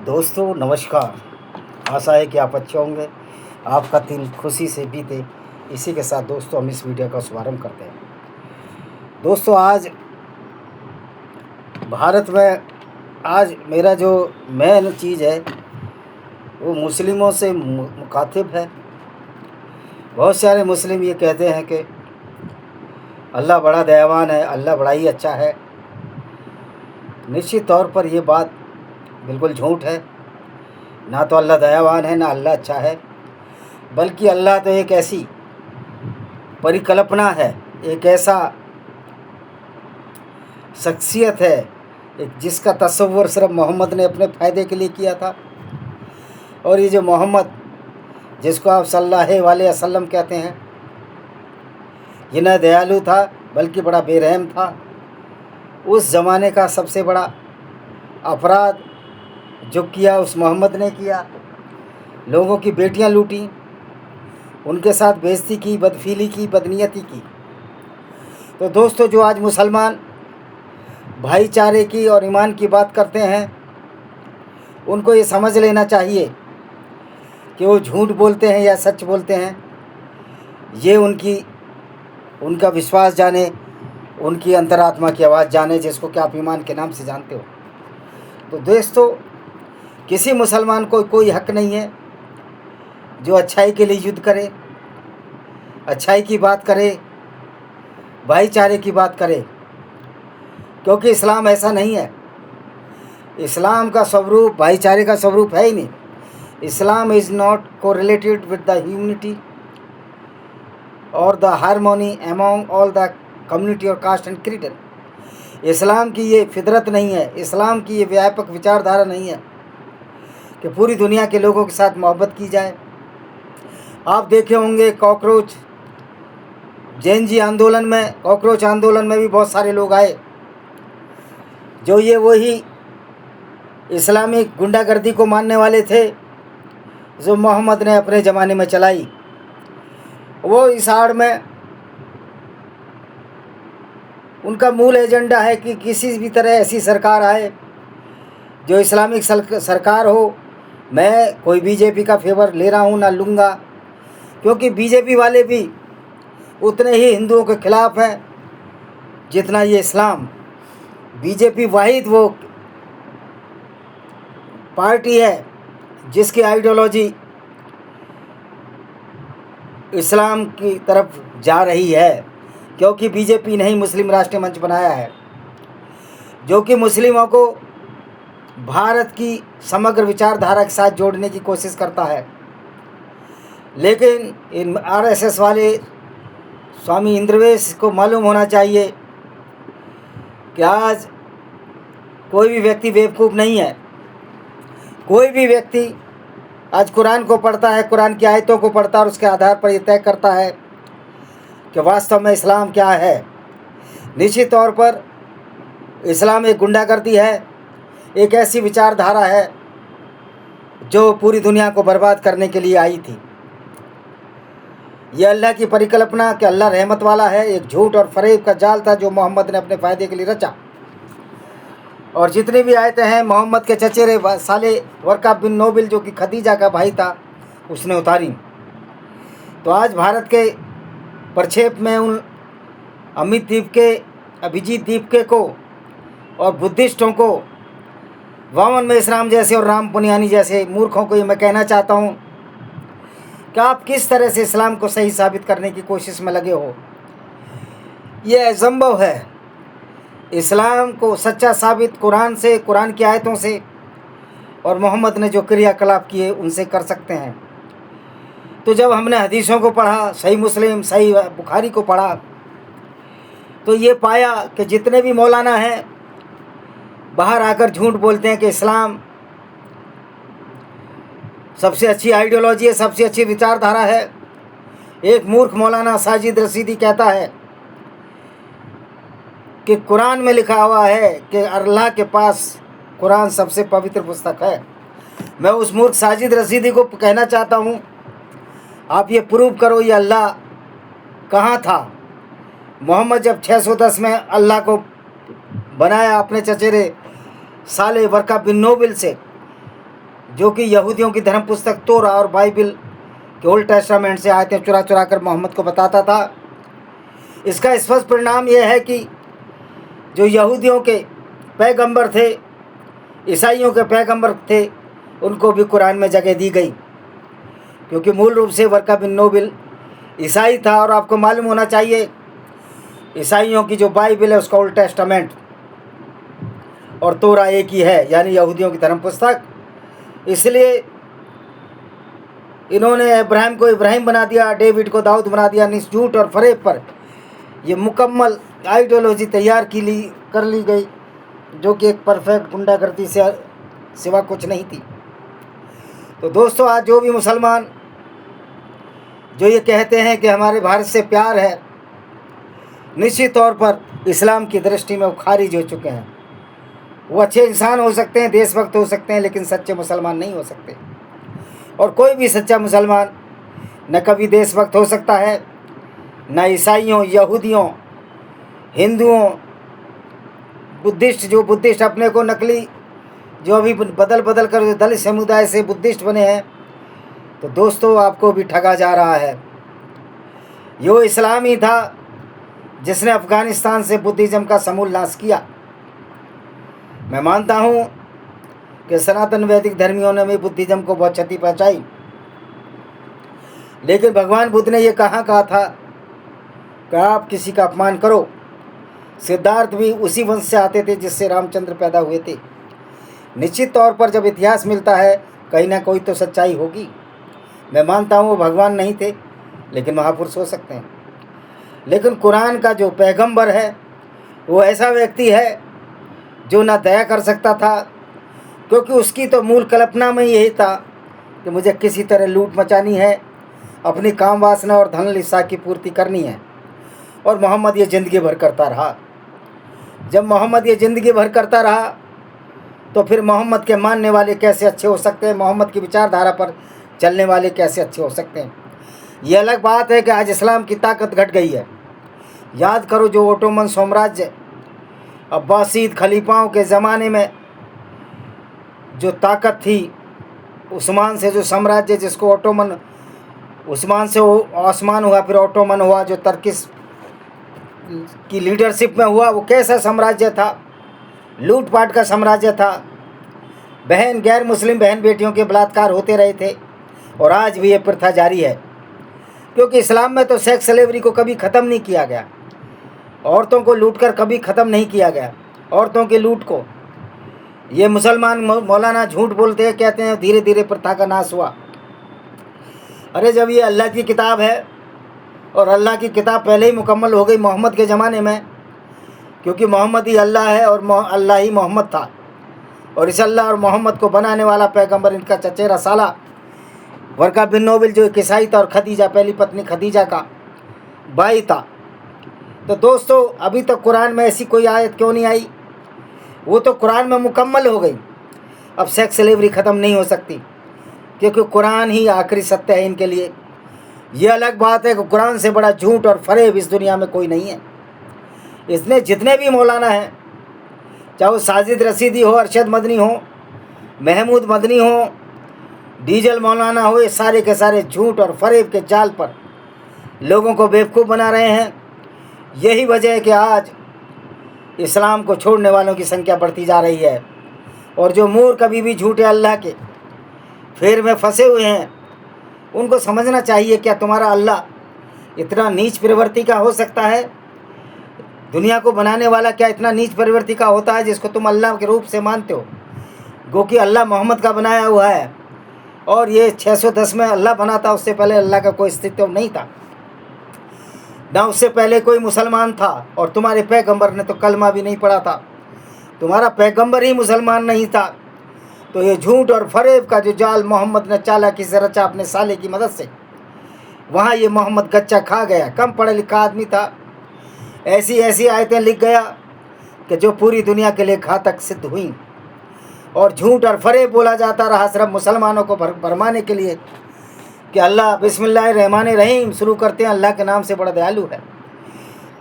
दोस्तों नमस्कार। आशा है कि आप अच्छे होंगे, आपका दिन खुशी से बीते। इसी के साथ दोस्तों हम इस वीडियो का शुभारंभ करते हैं। दोस्तों आज भारत में आज मेरा जो मेन चीज़ है वो मुस्लिमों से मुखातिब है। बहुत सारे मुस्लिम ये कहते हैं कि अल्लाह बड़ा दयावान है, अल्लाह बड़ा ही अच्छा है। निश्चित तौर पर ये बात बिल्कुल झूठ है। ना तो अल्लाह दयावान है, ना अल्लाह अच्छा है, बल्कि अल्लाह तो एक ऐसी परिकल्पना है, एक ऐसा शख्सियत है जिसका तस्वुर सिर्फ मोहम्मद ने अपने फ़ायदे के लिए किया था। और ये जो मोहम्मद जिसको आप सल्लल्लाहु अलैहि वसल्लम कहते हैं, ये न दयालु था बल्कि बड़ा बेरहम था। उस ज़माने का सबसे बड़ा अपराध जो किया उस मोहम्मद ने किया। लोगों की बेटियां लूटी, उनके साथ बेइज्जती की, बदफीली की, बदनीयती की। तो दोस्तों जो आज मुसलमान भाईचारे की और ईमान की बात करते हैं, उनको ये समझ लेना चाहिए कि वो झूठ बोलते हैं या सच बोलते हैं, ये उनका विश्वास जाने, उनकी अंतरात्मा की आवाज़ जाने, जिसको कि आप ईमान के नाम से जानते हो। तो दोस्तों किसी मुसलमान को कोई हक नहीं है जो अच्छाई के लिए युद्ध करे, अच्छाई की बात करे, भाईचारे की बात करे, क्योंकि इस्लाम ऐसा नहीं है। इस्लाम का स्वरूप भाईचारे का स्वरूप है ही नहीं। Islam is not correlated with the humanity और the harmony among all the community और कास्ट एंड क्रीड। इस्लाम की ये फितरत नहीं है, इस्लाम की ये व्यापक विचारधारा नहीं है कि पूरी दुनिया के लोगों के साथ मोहब्बत की जाए। आप देखे होंगे कॉकरोच जेएनजी आंदोलन में, कॉकरोच आंदोलन में भी बहुत सारे लोग आए जो ये वही इस्लामिक गुंडागर्दी को मानने वाले थे जो मोहम्मद ने अपने ज़माने में चलाई। वो इस आड़ में उनका मूल एजेंडा है कि किसी भी तरह ऐसी सरकार आए जो इस्लामिक सरकार हो। मैं कोई बीजेपी का फेवर ले रहा हूँ ना लूँगा, क्योंकि बीजेपी वाले भी उतने ही हिंदुओं के खिलाफ़ हैं जितना ये इस्लाम। बीजेपी वाहिद वो पार्टी है जिसकी आइडियोलॉजी इस्लाम की तरफ जा रही है, क्योंकि बीजेपी ने ही मुस्लिम राष्ट्रीय मंच बनाया है जो कि मुस्लिमों को भारत की समग्र विचारधारा के साथ जोड़ने की कोशिश करता है। लेकिन इन आरएसएस वाले स्वामी इंद्रवेश को मालूम होना चाहिए कि आज कोई भी व्यक्ति बेवकूफ़ नहीं है। कोई भी व्यक्ति आज कुरान को पढ़ता है, कुरान की आयतों को पढ़ता है और उसके आधार पर यह तय करता है कि वास्तव में इस्लाम क्या है। निश्चित तौर पर इस्लाम एक गुंडागर्दी है, एक ऐसी विचारधारा है जो पूरी दुनिया को बर्बाद करने के लिए आई थी। यह अल्लाह की परिकल्पना कि अल्लाह रहमत वाला है, एक झूठ और फरेब का जाल था जो मोहम्मद ने अपने फ़ायदे के लिए रचा। और जितनी भी आयतें हैं मोहम्मद के चचेरे साले वर्का बिन नोबिल जो कि खदीजा का भाई था, उसने उतारी। तो आज भारत के प्रक्षेप में उन अमित दीपके, अभिजीत दीपके को और बुद्धिस्टों को, वामन मेश्राम जैसे और राम पुनियानी जैसे मूर्खों को ये मैं कहना चाहता हूँ कि आप किस तरह से इस्लाम को सही साबित करने की कोशिश में लगे हो। ये असंभव है। इस्लाम को सच्चा साबित कुरान से, कुरान की आयतों से और मोहम्मद ने जो क्रियाकलाप किए उनसे कर सकते हैं। तो जब हमने हदीसों को पढ़ा, सही मुस्लिम, सही बुखारी को पढ़ा, तो ये पाया कि जितने भी मौलाना हैं बाहर आकर झूठ बोलते हैं कि इस्लाम सबसे अच्छी आइडियोलॉजी है, सबसे अच्छी विचारधारा है। एक मूर्ख मौलाना साजिद रशीदी कहता है कि कुरान में लिखा हुआ है कि अल्लाह के पास कुरान सबसे पवित्र पुस्तक है। मैं उस मूर्ख साजिद रशीदी को कहना चाहता हूँ, आप ये प्रूव करो ये अल्लाह कहाँ था। मोहम्मद जब 610 में अल्लाह को बनाया अपने चचेरे साले वर्का बिन नोबिल से, जो कि यहूदियों की धर्म पुस्तक तोरा और बाइबल के ओल्ड टेस्टामेंट से आयतें चुरा चुरा कर मोहम्मद को बताता था। इसका स्पष्ट परिणाम यह है कि जो यहूदियों के पैगंबर थे, ईसाइयों के पैगंबर थे, उनको भी कुरान में जगह दी गई, क्योंकि मूल रूप से वर्का बिन नोबिल ईसाई था। और आपको मालूम होना चाहिए ईसाइयों की जो बाइबल है उसका ओल्ड टेस्टामेंट और तोरा एक ही है, यानी यहूदियों की धर्म पुस्तक। इसलिए इन्होंने इब्राहिम को इब्राहिम बना दिया, डेविड को दाऊद बना दिया। झूठ और फरेब पर ये मुकम्मल आइडियोलॉजी तैयार कर ली गई, जो कि एक परफेक्ट गुंडागर्दी से सिवा कुछ नहीं थी। तो दोस्तों, आज जो भी मुसलमान जो ये कहते हैं कि हमारे भारत से प्यार है, निश्चित तौर पर इस्लाम की दृष्टि में वो खारिज हो चुके हैं। वो अच्छे इंसान हो सकते हैं, देशभक्त हो सकते हैं, लेकिन सच्चे मुसलमान नहीं हो सकते। और कोई भी सच्चा मुसलमान न कभी देशभक्त हो सकता है, न ईसाइयों, यहूदियों, हिंदुओं, बुद्धिस्ट अपने को नकली जो अभी बदल बदल कर दलित समुदाय से बुद्धिस्ट बने हैं, तो दोस्तों आपको भी ठगा जा रहा है। यो इस्लाम ही था जिसने अफ़गानिस्तान से बुद्धिज़्म का समूल नाश किया। मैं मानता हूँ कि सनातन वैदिक धर्मियों ने भी बुद्धिज़्म को बहुत क्षति पहुँचाई, लेकिन भगवान बुद्ध ने ये कहाँ कहा था कि आप किसी का अपमान करो। सिद्धार्थ भी उसी वंश से आते थे जिससे रामचंद्र पैदा हुए थे। निश्चित तौर पर जब इतिहास मिलता है कहीं ना कोई तो सच्चाई होगी। मैं मानता हूँ वो भगवान नहीं थे, लेकिन महापुरुष हो सकते हैं। लेकिन कुरान का जो पैगंबर है वो ऐसा व्यक्ति है जो ना दया कर सकता था, क्योंकि उसकी तो मूल कल्पना में यही था कि मुझे किसी तरह लूट मचानी है, अपनी काम वासना और धन लिस्सा की पूर्ति करनी है। और मोहम्मद ये ज़िंदगी भर करता रहा। जब मोहम्मद ये ज़िंदगी भर करता रहा तो फिर मोहम्मद के मानने वाले कैसे अच्छे हो सकते हैं, मोहम्मद की विचारधारा पर चलने वाले कैसे अच्छे हो सकते हैं। ये अलग बात है कि आज इस्लाम की ताकत घट गई है। याद करो जो ओटोमन साम्राज्य अब्बासीद खलीफाओं के ज़माने में जो ताकत थी, उस्मान से जो साम्राज्य जिसको ओटोमन, उस्मान से ओस्मान हुआ, फिर ओटोमन हुआ जो तर्किश की लीडरशिप में हुआ, वो कैसा साम्राज्य था, लूटपाट का साम्राज्य था। गैर मुस्लिम बहन बेटियों के बलात्कार होते रहे थे और आज भी ये प्रथा जारी है, क्योंकि इस्लाम में तो सेक्स स्लेवरी को कभी ख़त्म नहीं किया गया, औरतों को लूटकर कभी ख़त्म नहीं किया गया, औरतों के लूट को। ये मुसलमान मौलाना झूठ बोलते हैं, कहते हैं धीरे धीरे प्रथा का नाश हुआ। अरे जब ये अल्लाह की किताब है और अल्लाह की किताब पहले ही मुकम्मल हो गई मोहम्मद के ज़माने में, क्योंकि मोहम्मद ही अल्लाह है और अल्लाह ही मोहम्मद था। और इस अल्लाह और मोहम्मद को बनाने वाला पैगंबर इनका चचेरा साला वर्का बिन नोबिल जो एक ईसाई था और खदीजा पहली पत्नी खदीजा का भाई था। तो दोस्तों अभी तक कुरान में ऐसी कोई आयत क्यों नहीं आई? वो तो कुरान में मुकम्मल हो गई। अब सेक्स स्लेवरी ख़त्म नहीं हो सकती, क्योंकि कुरान ही आखिरी सत्य है इनके लिए। ये अलग बात है कि कुरान से बड़ा झूठ और फरेब इस दुनिया में कोई नहीं है। इसने जितने भी मौलाना हैं, चाहे वो साजिद रसीदी हो, अरशद मदनी हो, महमूद मदनी हो, डीजल मौलाना हो, ये सारे के सारे झूठ और फरेब के जाल पर लोगों को बेवकूफ़ बना रहे हैं। यही वजह है कि आज इस्लाम को छोड़ने वालों की संख्या बढ़ती जा रही है। और जो मूर्ख कभी भी झूठे अल्लाह के फेर में फंसे हुए हैं, उनको समझना चाहिए क्या तुम्हारा अल्लाह इतना नीच प्रवृत्ति का हो सकता है? दुनिया को बनाने वाला क्या इतना नीच प्रवृत्ति का होता है जिसको तुम अल्लाह के रूप से मानते हो? गो कि अल्लाह मोहम्मद का बनाया हुआ है, और ये 610 में अल्लाह बना था। उससे पहले अल्लाह का कोई अस्तित्व नहीं था, ना उससे पहले कोई मुसलमान था। और तुम्हारे पैगंबर ने तो कलमा भी नहीं पढ़ा था, तुम्हारा पैगंबर ही मुसलमान नहीं था। तो ये झूठ और फरेब का जो जाल मोहम्मद ने चालाकी से रचा अपने साले की मदद से, वहाँ ये मोहम्मद गच्चा खा गया। कम पढ़ा लिखा आदमी था, ऐसी ऐसी आयतें लिख गया कि जो पूरी दुनिया के लिए घातक सिद्ध हुई। और झूठ और फरेब बोला जाता रहा सिर्फ मुसलमानों को भरमाने के लिए कि अल्लाह बिस्मिल्लाहिर्रहमानिर्रहीम शुरू करते हैं, अल्लाह के नाम से बड़ा दयालु है।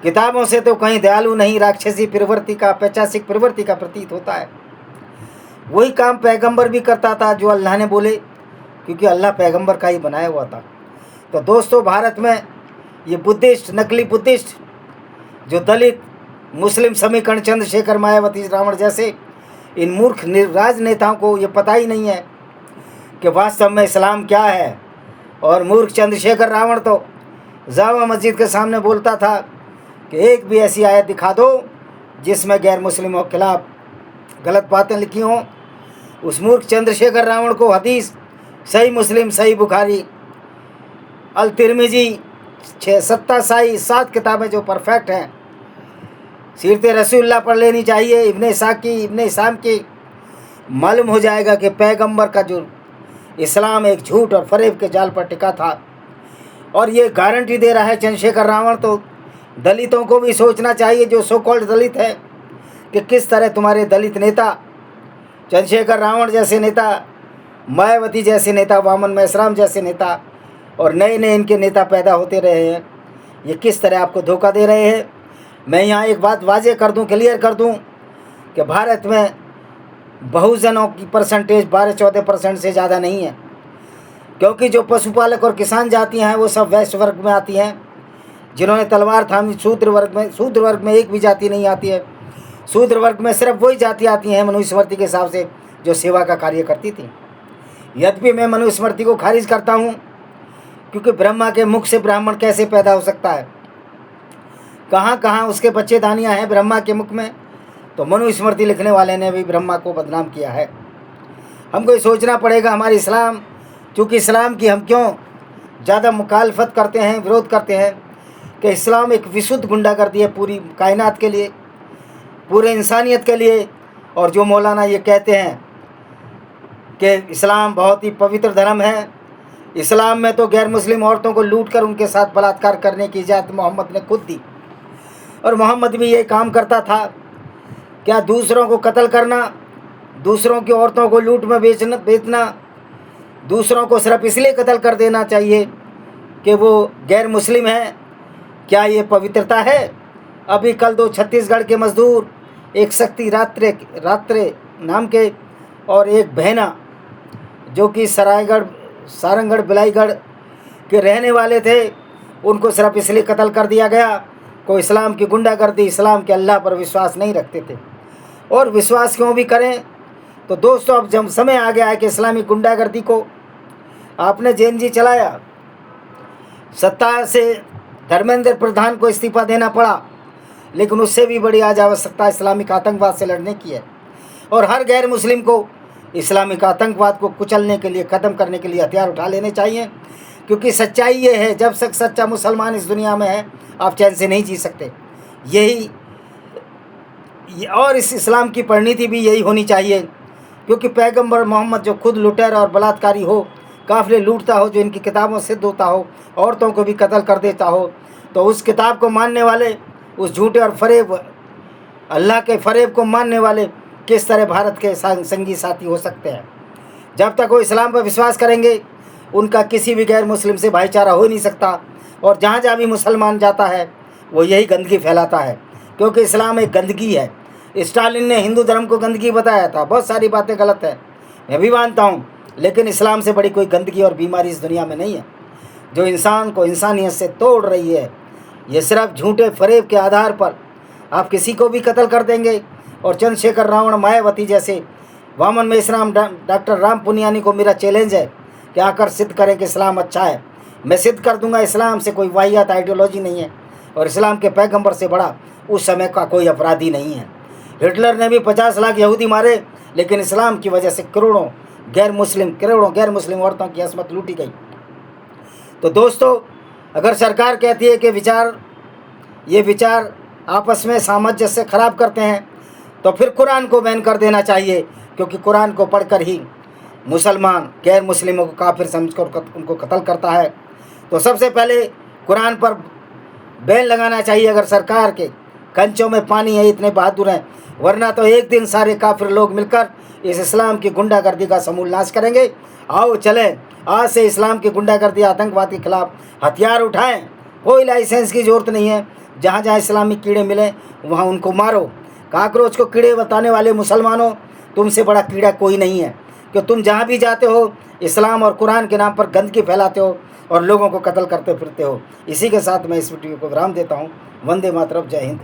किताबों से तो कहीं दयालु नहीं, राक्षसी प्रवृत्ति का, पैशासिक प्रवृत्ति का प्रतीत होता है। वही काम पैगंबर भी करता था जो अल्लाह ने बोले, क्योंकि अल्लाह पैगंबर का ही बनाया हुआ था। तो दोस्तों, भारत में ये बुद्धिस्ट, नकली बुद्धिस्ट, जो दलित मुस्लिम समीकरण, चंद्रशेखर, मायावती, रावण जैसे इन मूर्ख राजनेताओं को ये पता ही नहीं है कि वास्तव में इस्लाम क्या है। और मूर्ख चंद्रशेखर रावण तो जामा मस्जिद के सामने बोलता था कि एक भी ऐसी आयत दिखा दो जिसमें गैर मुस्लिमों के खिलाफ गलत बातें लिखी हों। उस मूर्ख चंद्रशेखर रावण को हदीस, सही मुस्लिम, सही बुखारी, अल तिरमिजी, 6 साई 7 किताबें जो परफेक्ट हैं, सीरत रसूलुल्लाह पढ़ लेनी चाहिए, इब्न इसाक की, इब्न इसाम की। मालूम हो जाएगा कि पैगंबर का जो इस्लाम एक झूठ और फरेब के जाल पर टिका था। और ये गारंटी दे रहा है चंद्रशेखर रावण। तो दलितों को भी सोचना चाहिए, जो सो कॉल्ड दलित है, कि किस तरह तुम्हारे दलित नेता, चंद्रशेखर रावण जैसे नेता, मायावती जैसे नेता, वामन मेश्राम जैसे नेता और नए नए इनके नेता पैदा होते रहे हैं, ये किस तरह आपको धोखा दे रहे हैं। मैं यहाँ एक बात वाजे कर दूँ, क्लियर कर दूँ कि भारत में बहुजनों की परसेंटेज 12-14% से ज़्यादा नहीं है, क्योंकि जो पशुपालक और किसान जातियाँ हैं वो सब वैश्य वर्ग में आती हैं, जिन्होंने तलवार थामी। शूद्र वर्ग में एक भी जाति नहीं आती है। शूद्र वर्ग में सिर्फ वही जाति आती हैं मनुस्मृति के हिसाब से जो सेवा का कार्य करती थी। यद्यपि मैं मनुस्मृति को खारिज करता हूँ, क्योंकि ब्रह्मा के मुख से ब्राह्मण कैसे पैदा हो सकता है, कहाँ कहाँ उसके बच्चेदानियाँ हैं ब्रह्मा के मुख में। तो मनुस्मृति लिखने वाले ने भी ब्रह्मा को बदनाम किया है। हमको ये सोचना पड़ेगा, हमारी इस्लाम, चूँकि इस्लाम की हम क्यों ज़्यादा मुखालफत करते हैं, विरोध करते हैं, कि इस्लाम एक विशुद्ध गुंडागर्दी है पूरी कायनात के लिए, पूरे इंसानियत के लिए। और जो मौलाना ये कहते हैं कि इस्लाम बहुत ही पवित्र धर्म है, इस्लाम में तो गैर मुस्लिम औरतों को लूट कर उनके साथ बलात्कार करने की इजाज़त मोहम्मद ने खुद दी, और मोहम्मद भी ये काम करता था। क्या दूसरों को कत्ल करना, दूसरों की औरतों को लूट में बेचना, दूसरों को सिर्फ इसलिए कत्ल कर देना चाहिए कि वो गैर मुस्लिम है, क्या ये पवित्रता है? अभी कल 2 छत्तीसगढ़ के मजदूर, एक शक्ति रात्रे नाम के और एक बहना, जो कि सारंगढ़ बिलाईगढ़ के रहने वाले थे, उनको सिर्फ इसलिए कत्ल कर दिया गया को इस्लाम की गुंडागर्दी, इस्लाम के अल्लाह पर विश्वास नहीं रखते थे। और विश्वास क्यों भी करें, तो दोस्तों अब जब समय आ गया है कि इस्लामी गुंडागर्दी को आपने जेएनजी चलाया, सत्ता से धर्मेंद्र प्रधान को इस्तीफा देना पड़ा, लेकिन उससे भी बड़ी आज आवश्यकता इस्लामिक आतंकवाद से लड़ने की है। और हर गैर मुस्लिम को इस्लामिक आतंकवाद को कुचलने के लिए, ख़त्म करने के लिए हथियार उठा लेने चाहिए, क्योंकि सच्चाई ये है, जब तक सच्चा मुसलमान इस दुनिया में है आप चैन से नहीं जी सकते। और इस इस्लाम की परिणति भी यही होनी चाहिए, क्योंकि पैगंबर मोहम्मद जो खुद लुटेरा और बलात्कारी हो, काफ़िले लूटता हो, जो इनकी किताबों से सिद्ध होता हो, औरतों को भी कत्ल कर देता हो, तो उस किताब को मानने वाले, उस झूठे और फरेब, अल्लाह के फरेब को मानने वाले किस तरह भारत के संगी साथी हो सकते हैं? जब तक वो इस्लाम पर विश्वास करेंगे, उनका किसी भी गैर मुस्लिम से भाईचारा हो नहीं सकता। और जहाँ जहाँ भी मुसलमान जाता है वो यही गंदगी फैलाता है, क्योंकि इस्लाम एक गंदगी है। स्टालिन ने हिंदू धर्म को गंदगी बताया था, बहुत सारी बातें गलत है, मैं भी मानता हूँ, लेकिन इस्लाम से बड़ी कोई गंदगी और बीमारी इस दुनिया में नहीं है, जो इंसान को इंसानियत से तोड़ रही है। ये सिर्फ झूठे फरेब के आधार पर आप किसी को भी कत्ल कर देंगे। और चंद्रशेखर रावण, मायावती जैसे, वामन मेश्राम, डॉक्टर राम पुनियानी को मेरा चैलेंज है कि आकर सिद्ध करें कि इस्लाम अच्छा है। मैं सिद्ध कर दूंगा इस्लाम से कोई वाहियात आइडियोलॉजी नहीं है, और इस्लाम के पैगंबर से बड़ा उस समय का कोई अपराधी नहीं है। हिटलर ने भी 50 लाख यहूदी मारे, लेकिन इस्लाम की वजह से करोड़ों गैर मुस्लिम औरतों की असमत लूटी गई। तो दोस्तों, अगर सरकार कहती है कि ये विचार आपस में सामंजस्य खराब करते हैं, तो फिर कुरान को बैन कर देना चाहिए, क्योंकि कुरान को पढ़कर ही मुसलमान गैर मुस्लिमों को काफिर समझकर उनको कत्ल करता है। तो सबसे पहले कुरान पर बैन लगाना चाहिए। अगर सरकार के कंचों में पानी है, इतने बहादुर हैं, वरना तो एक दिन सारे काफिर लोग मिलकर इस इस्लाम की गुंडागर्दी का समूल नाश करेंगे। आओ चलें, आज से इस्लाम की गुंडागर्दी, आतंकवाद के खिलाफ हथियार उठाएं। कोई लाइसेंस की ज़रूरत नहीं है, जहाँ जहाँ इस्लामिक कीड़े मिलें वहाँ उनको मारो। काकरोच को कीड़े बताने वाले मुसलमानों, तुमसे बड़ा कीड़ा कोई नहीं है, कि तुम जहाँ भी जाते हो इस्लाम और कुरान के नाम पर गंदगी फैलाते हो और लोगों को कत्ल करते फिरते हो। इसी के साथ मैं इस वीडियो को विराम देता हूँ। वंदे मातरम, जय हिंद।